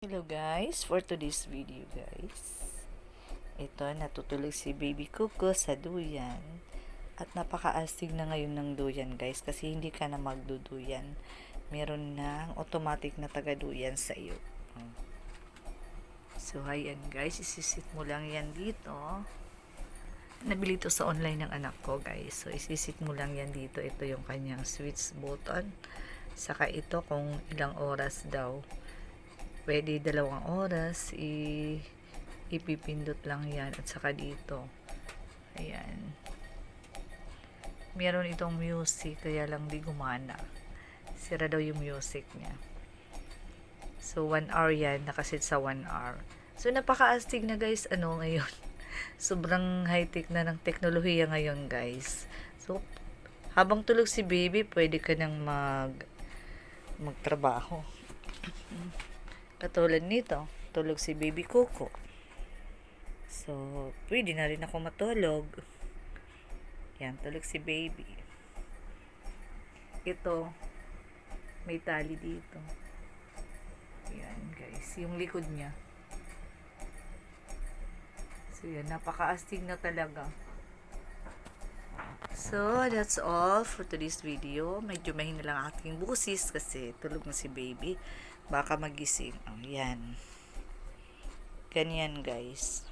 Hello guys, for today's video guys, ito natutulog si baby Kuko sa duyan at napakaastig na ngayon ng duyan guys kasi hindi ka na magduduyan, meron ng automatic na taga-duyan sa iyo. So ayan guys, isisit mo lang yan dito. Nabili to sa online ng anak ko guys, so isisit mo lang yan dito. Ito yung kanyang switch button, saka ito kung ilang oras daw, pwede 2 oras, ipipindot lang yan, at saka dito ayan, meron itong music kaya lang di gumana, sira daw yung music niya. So 1 hour yan, nakasit sa 1 hour. So napakaastig na guys, ngayon sobrang high tech na ng teknolohiya ngayon guys. So habang tulog si baby, pwede ka nang magtrabaho. Katulad nito, tulog si baby Kuko. So, pwede na rin ako matulog. Yan, tulog si baby. Ito, may tali dito. Yan guys, yung likod niya. So yan, napakaastig na talaga. So, that's all for today's video. Medyo mahina lang aking busis kasi tulog na si baby. Baka magising. Ayan. Ganyan guys.